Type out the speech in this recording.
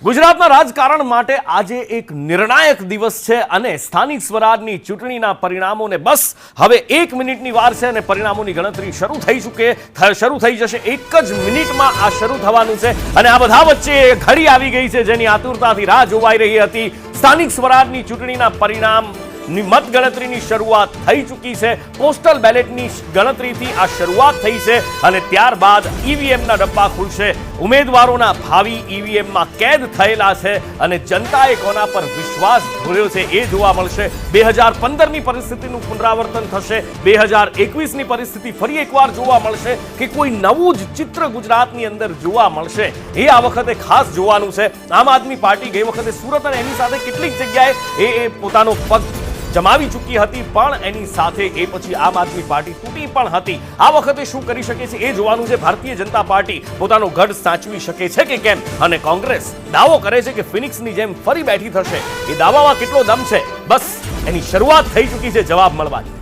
ગુજરાતના રાજકારણ માટે આજે એક નિર્ણાયક દિવસ છે અને સ્થાનિક સ્વરાજની ચૂંટણીના પરિણામોને બસ હવે 1 મિનિટની વાર છે અને પરિણામોની ગણતરી શરૂ થઈ જશે। એક જ મિનિટમાં આ શરૂ થવાનું છે અને આ બધા વચ્ચે ઘડી આવી ગઈ છે જેની આતુરતાથી રાહ જોવાઈ રહી હતી। સ્થાનિક સ્વરાજની ચૂંટણીના પરિણામ મતગણતરીની શરૂઆત થઈ ચૂકી છે। પોસ્ટલ બેલેટની ગણતરીથી આ શરૂઆત થઈ છે અને ત્યારબાદ ઈવીએમના ડબ્બા ખુલશે। ઉમેદવારોના ભાવિ ઈવીએમમાં કેદ થયેલા છે અને જનતાએ કોના પર વિશ્વાસ ઢોળ્યો છે એ જોવા મળશે। 2015ની પરિસ્થિતિનું પુનરાવર્તન થશે, 2021ની પરિસ્થિતિ ફરી એકવાર જોવા મળશે કે કોઈ નવું જ ચિત્ર ગુજરાતની અંદર જોવા મળશે એ આ વખતે ખાસ જોવાનું છે। આમ આદમી પાર્ટી ગઈ વખતે સુરત અને એની સાથે કેટલીક જગ્યાએ એ પોતાનો પગ જમાવી ચૂકી હતી પણ એની સાથે એ પછી આમ આદમી પાર્ટી તૂટી પણ હતી। આ વખતે શું કરી શકે છે એ જોવાનું છે। ભારતીય જનતા પાર્ટી પોતાનો ગઢ સાચવી શકે છે કે કેમ અને કોંગ્રેસ દાવો કરે છે કે ફિનિક્સની જેમ ફરી બેઠી થશે। એ દાવામાં કેટલો દમ છે બસ એની શરૂઆત થઈ ચૂકી છે જવાબ મળવાની।